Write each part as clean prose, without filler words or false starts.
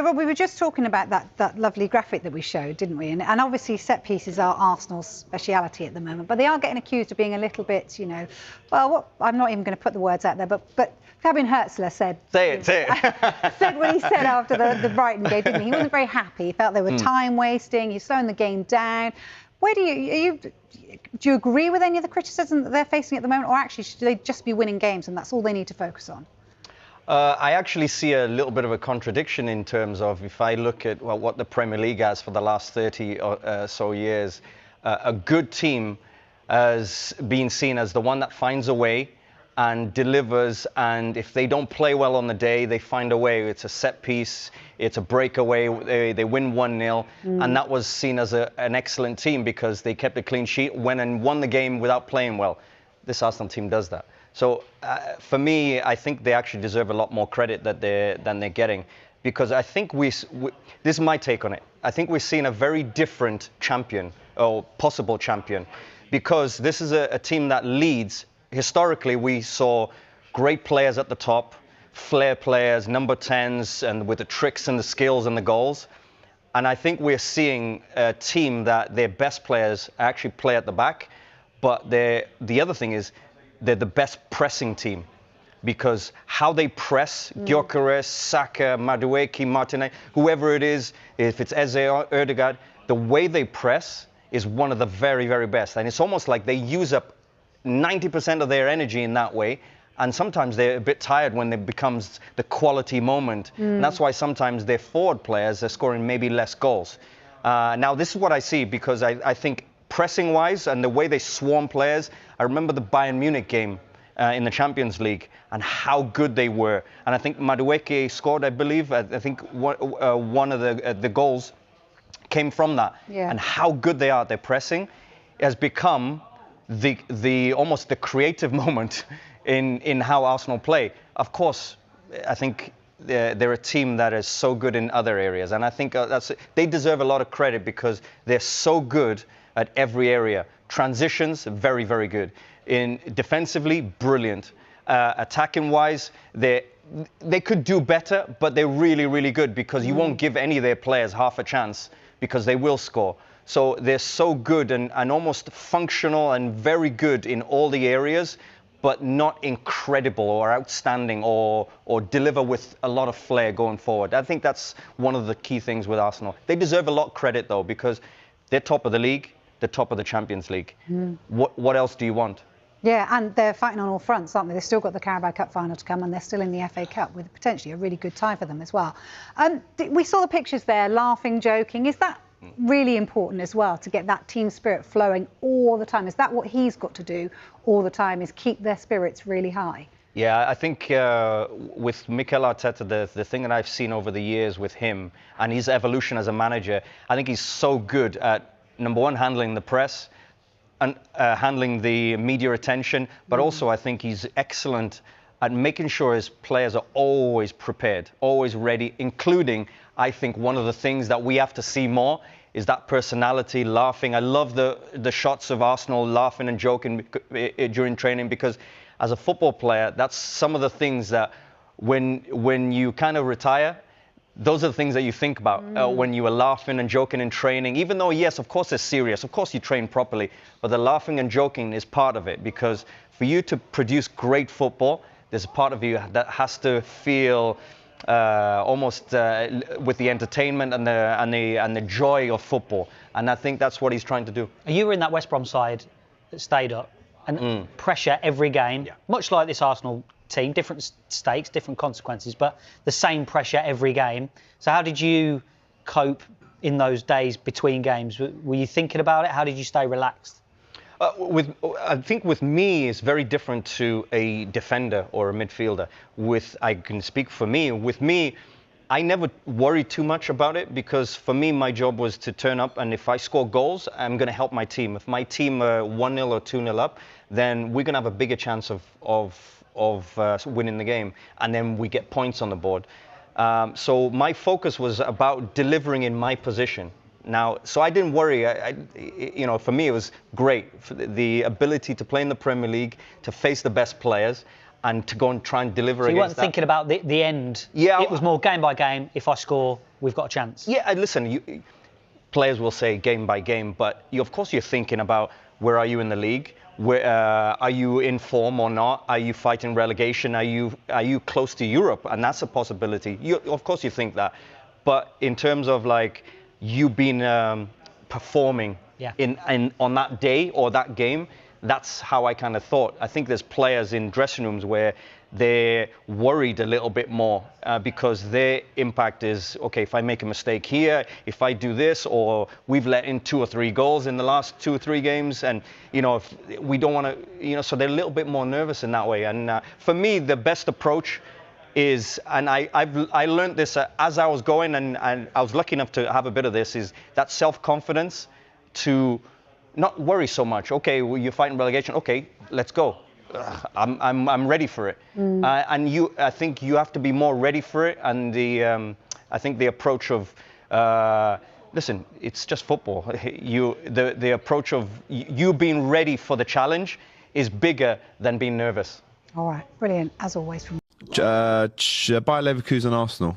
Rob, we were just talking about that lovely graphic that we showed, didn't we? And obviously set pieces are Arsenal's speciality at the moment, but they are getting accused of being a little bit, you know, well, I'm not even going to put the words out there, but Fabian Hertzler said... Say it. said what he said after the Brighton game, didn't he? He wasn't very happy. He felt they were time wasting. He's slowing the game down. Where do you agree with any of the criticism that they're facing at the moment, or actually should they just be winning games and that's all they need to focus on? I actually see a little bit of a contradiction in terms of if I look at what the Premier League has for the last 30 or so years, a good team has been seen as the one that finds a way and delivers, and if they don't play well on the day, they find a way. It's a set piece, it's a breakaway, they win 1-0, and that was seen as an excellent team because they kept a clean sheet, went and won the game without playing well. This Arsenal team does that. So for me, I think they actually deserve a lot more credit than they're getting, because I think this is my take on it. I think we're seeing a very different champion, or possible champion, because this is a team that leads. Historically, we saw great players at the top, flair players, number 10s, and with the tricks and the skills and the goals. And I think we're seeing a team that their best players actually play at the back, but the other thing is they're the best pressing team, because how they press Gyökeres, Saka, Madueke, Martinez, whoever it is, if it's Eze or Ødegaard, the way they press is one of the very, very best. And it's almost like they use up 90% of their energy in that way, and sometimes they're a bit tired when it becomes the quality moment. And that's why sometimes their forward players are scoring maybe less goals. Now, this is what I see, because I think pressing-wise and the way they swarm players, I remember the Bayern Munich game in the Champions League and how good they were. And I think Madueke scored, I believe, I think one of the goals came from that. Yeah. And how good they are at their pressing has become the almost the creative moment in how Arsenal play. Of course, I think they're a team that is so good in other areas, and I think they deserve a lot of credit because they're so good at every area. Transitions, very, very good. In defensively, brilliant. Attacking wise, they could do better, but they're really, really good, because you won't give any of their players half a chance, because they will score. So they're so good and almost functional and very good in all the areas, but not incredible or outstanding or deliver with a lot of flair going forward. I think that's one of the key things with Arsenal. They deserve a lot of credit, though, because they're top of the league, they're top of the Champions League. What else do you want? Yeah, and they're fighting on all fronts, aren't they? They've still got the Carabao Cup final to come, and they're still in the FA Cup with potentially a really good tie for them as well. We saw the pictures there, laughing, joking. Is that really important as well, to get that team spirit flowing all the time? Is that what he's got to do all the time, is keep their spirits really high? Yeah, I think with Mikel Arteta, the thing that I've seen over the years with him and his evolution as a manager, I think he's so good at, number one, handling the press and handling the media attention, but also I think he's excellent at making sure his players are always prepared, always ready, including, I think, one of the things that we have to see more is that personality, laughing. I love the shots of Arsenal laughing and joking during training, because as a football player, that's some of the things that when you kind of retire, those are the things that you think about when you were laughing and joking in training. Even though, yes, of course, it's serious. Of course, you train properly. But the laughing and joking is part of it, because for you to produce great football, there's a part of you that has to feel almost with the entertainment and the joy of football. And I think that's what he's trying to do. You were in that West Brom side that stayed up, and pressure every game, much like this Arsenal team, different stakes, different consequences, but the same pressure every game. So how did you cope in those days between games? Were you thinking about it? How did you stay relaxed? I think with me, it's very different to a defender or a midfielder. I can speak for me. With me, I never worried too much about it, because for me, my job was to turn up, and if I score goals, I'm going to help my team. If my team are 1-0 or 2-0 up, then we're going to have a bigger chance of winning the game, and then we get points on the board. So my focus was about delivering in my position. Now, so I didn't worry. For me, it was great. The ability to play in the Premier League, to face the best players, and to go and try and deliver against that. So you weren't thinking about the end? Yeah. It was more game by game. If I score, we've got a chance. Yeah, listen, players will say game by game, but of course you're thinking about where are you in the league? Where are you in form or not? Are you fighting relegation? Are you close to Europe? And that's a possibility. Of course you think that, but in terms of like you being performing in on that day or that game, that's how I kind of thought. I think there's players in dressing rooms where they're worried a little bit more because their impact is, okay, if I make a mistake here, if I do this, or we've let in 2 or 3 goals in the last 2 or 3 games, and, if we don't want to, so they're a little bit more nervous in that way. And for me, the best approach is, and I learned this as I was going, and I was lucky enough to have a bit of this, is that self-confidence to not worry so much. Okay, well, you're fighting relegation. Okay, let's go. I'm ready for it. And I think you have to be more ready for it. And I think the approach of, listen, it's just football. The approach of you being ready for the challenge is bigger than being nervous. All right, brilliant as always from. Bayer Leverkusen Arsenal.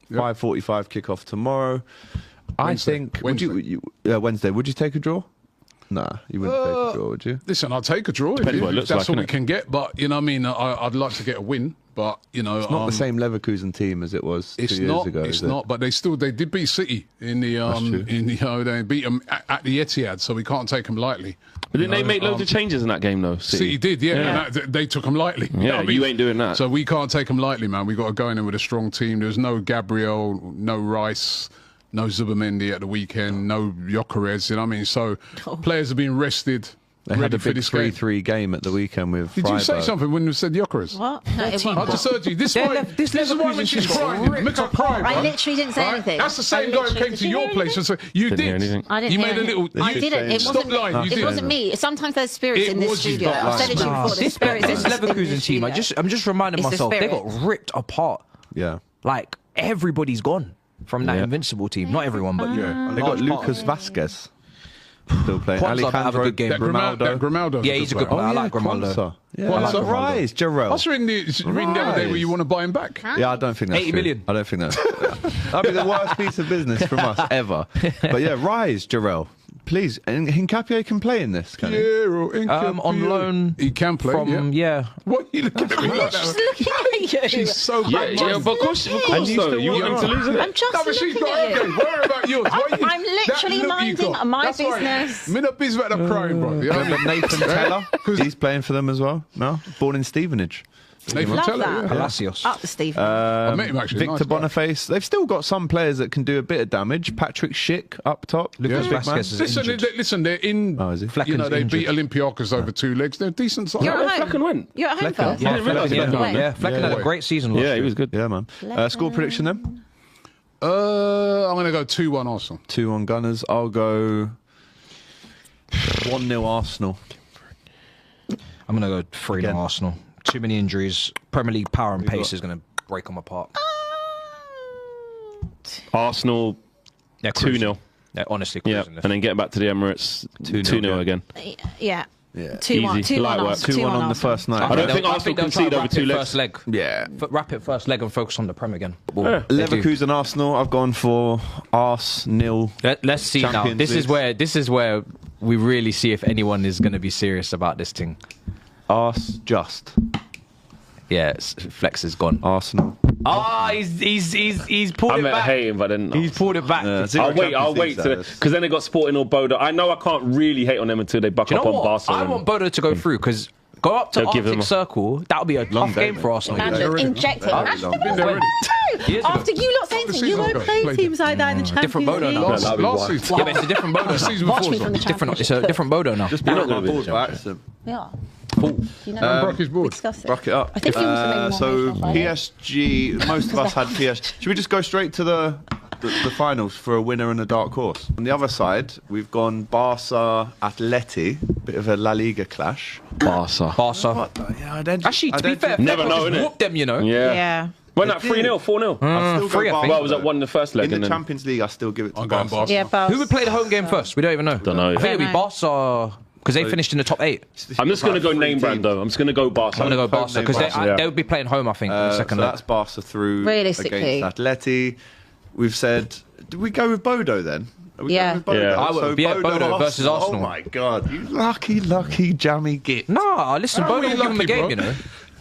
5:45 kickoff tomorrow. Wednesday. I think. Wednesday. Wednesday. Would you take a draw? Nah, you wouldn't take a draw, would you? Listen, I'll take a draw if that's all we can get. But I'd like to get a win. But it's not the same Leverkusen team as it was 2 years ago. It's not. But they did beat City in the they beat them at the Etihad, so we can't take them lightly. But didn't they make loads of changes in that game though? City did, yeah. And they took them lightly. Yeah, you ain't doing that. So we can't take them lightly, man. We got to go in there with a strong team. There's no Gabriel, no Rice. No Zubimendi at the weekend, no Gyökeres, So players have been rested, they ready had a for big this game. 3-3 game at the weekend with Did Freiburg. you say something when you said Gyökeres? What? No, I just heard you. This is why when she's crying. Make her cry. I literally didn't say anything. That's the same guy who came to your place and said, you did. I didn't You hear made a little... I didn't. It wasn't me. It wasn't me. Sometimes there's spirits in this studio. I've said it to you before. There's spirits in This Leverkusen team, I'm just reminding myself, they got ripped apart. Yeah. Like, everybody's gone from that Invincible team. Not everyone, but They got Lucas Vasquez still playing. Quansah have a good game. Grimaldo. Yeah, he's a good player. I like Grimaldo. Quansah. Rise, Jarrell. I was reading the other day where you want to buy him back. Yeah, I don't think that's 80 true. million. I don't think that's... That'd be the worst piece of business from us ever. But yeah, Rise, Jarrell. Please, and Hincapié can play in this, can he? On loan. He can play, What are you looking at me like just that? looking at you. She's so bad. Yeah, but of course though. You want them to lose it? I'm just looking at you. Worry about yours. I'm literally minding my business. Me not business about the crying, bro. Nathan Teller, he's playing for them as well. No, born in Stevenage. Nathan Love Teller, that. Palacios. Up the Stephen. I met him actually. Victor Boniface. They've still got some players that can do a bit of damage. Patrick Schick up top. Lucas Vasquez is injured. Listen, they're in. Oh, is he? They beat Olympiacos over 2 legs. They're decent side. You're at home. Flecken went. You're at home first. I didn't realise Flecken went. Yeah, Flecken had a great season last year. Yeah, he was good. Yeah, man. Score prediction then? I'm going to go 2-1 Arsenal. 2-1 Gunners. I'll go 1-0 Arsenal. I'm going to go 3-0 Arsenal. Too many injuries. Premier League power and pace is going to break them apart. Arsenal 2-0. Yeah, honestly, Yeah, and then getting back to the Emirates 2-0 again. Yeah. Yeah. 2-1. 2-1 2-1 on the first night. I don't think Arsenal concede over 2 legs. First leg. Yeah. Wrap it first leg and focus on the Prem again. Leverkusen Arsenal. I've gone for Arsenal. Let's see now. This is where we really see if anyone is going to be serious about this thing. Just. Yeah, Flex is gone. Arsenal. He's pulled I it meant back. hating, but then He's pulled it back. I'll wait because then they got Sporting or Bodo. I know I can't really hate on them until they buck up on Barcelona. I want Bodo to go through because go up to Arctic Circle. That'll be a tough game for Arsenal. Inject him. After you lot saying to you won't play teams like that in the Champions Different Bodo now. Last season. Yeah, but it's a different Bodo. Watch me from the Champions. It's a different Bodo now. Just pull up my board by accident. Yeah. broke his board. Discuss it. Broke it up. I think he wants to make more So emotional fight. PSG, most of us had PSG. Should we just go straight to the finals for a winner and a dark horse? On the other side, we've gone Barca, Atleti, bit of a La Liga clash. Barca. Yeah, Actually, to be fair, Never know, just innit? whooped them, you know. Yeah. Went up 3-0, 4-0. I'd still Three, go I think. Barca, Well, it was at though. 1 in the first leg. In and the then Champions League, I still give it to I'm going Barca. Yeah, but Who would play the home game first? We don't even know. Don't know. I think it'll be know. Barca because they finished in the top 8. I'm just going to go name brand though. I'm just going to go Barca. I'm going to go Home Barca name because Barca, they would be playing home, I think, in the So second leg. that's Barca through Realistically. against Atleti. we've said, do we go with Bodo then? Are we Yeah. going with Bodo? Yeah. I would. Yeah, Bodo versus Arsenal. Oh my God, you lucky jammy git. No, listen, How are Bodo we will give them the lucky, game, bro? you know.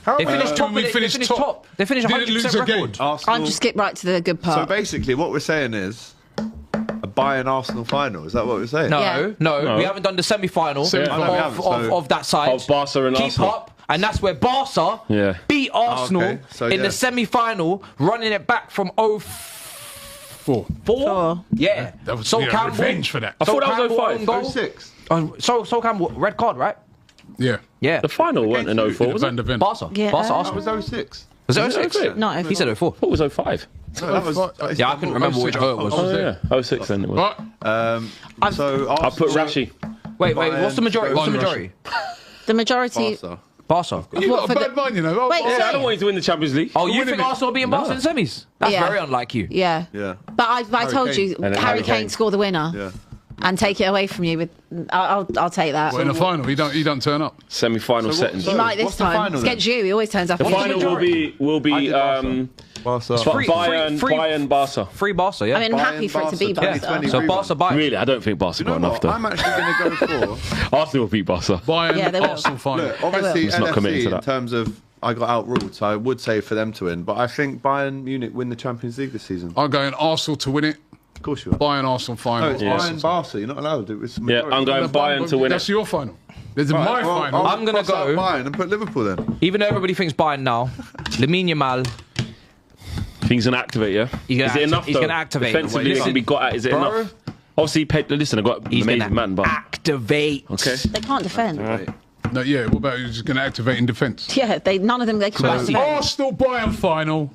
How They are we finished lucky top. when we They finished finished top? top. They finished Didn't lose 100% a game. record. I'll just skip right to the good So part. basically, what we're saying is a Bayern Arsenal final. Is that what we're saying? No, Yeah. no, we haven't done the semi-final of that side. Of Barca and Keep Arsenal. up, and that's where Barca Yeah. beat Arsenal okay. So, in yeah. the semi-final, running it back from 04. Four. Yeah. That was Sol Campbell. revenge for that. I thought that was Campbell 05. own goal. 06. Sol Campbell, red card, right? Yeah. Yeah. The final weren't in 04, was Van it? der Ven. Barca. Yeah. Barca, That Arsenal. was 06. Was it Was it 06? 06? No, He said 04. I thought it was 05. No, that was. Yeah, I couldn't remember which O it was. Oh, yeah. 06 then it was. Right. So I put Arsenal- Rashi. Wait, what's the majority? What's the Bayern, majority? The majority. Barca. Barca. You got for a the- bad mind, you know. Wait, Yeah, I don't want you to win the Champions League. Oh, you winning think it. Arsenal are beating Barca in the semis? That's Yeah. very unlike you. Yeah. Yeah. But I told Kane. you, And then Harry Harry Kane Kane. score the winner Yeah. and take it away from you. With I'll take that. Well, in the final, he don't turn up. Semi-final So what- settings. so- He might this what's the time. final It's then? against you. He always turns up. The on final you. will be I did Barca. Bayern Barca. Free Barca, yeah. I mean, I'm happy for it to be Bayern, Barca. 20. So Barca Bayern. Really, I don't think Barca You know got enough what? though. I'm actually going to go for. Arsenal will beat Barca. Bayern, Yeah, they will. Arsenal final. Look, obviously, Let's not commit NFC to in that. terms of I got outruled, so I would say for them to win. But I think Bayern Munich win the Champions League this season. I'm going Arsenal to win it. Of course you are. Bayern Arsenal No, final. it's Yeah. Bayern Barca. You're not allowed. It's the Yeah, majority. I'm going Bayern to win That's it. your final. There's my Right, well, final. I'll I'm gonna cross out go- Bayern and put Liverpool then. Even though everybody thinks Bayern now, Lamine Yamal, Things gonna activate, yeah. He's gonna Is it enough? he's though? gonna activate. Defensively, it Listen, can be got at. Is it bro, enough? Obviously, listen, I got an he's amazing gonna man, but activate. okay. They can't defend. No, yeah, what about you just going to activate in defence? Yeah, none of them they can defend. Arsenal Bayern final.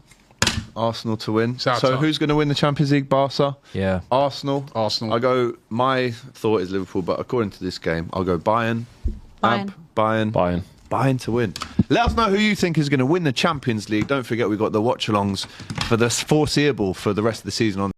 Arsenal to win. It's our So time. who's going to win the Champions League? Barca. Yeah. Arsenal. Arsenal. I go. My thought is Liverpool, but according to this game, I'll go Bayern. Bayern. Bayern. Bayern to win. Let us know who you think is going to win the Champions League. Don't forget we've got the watch-alongs for the foreseeable for the rest of the season on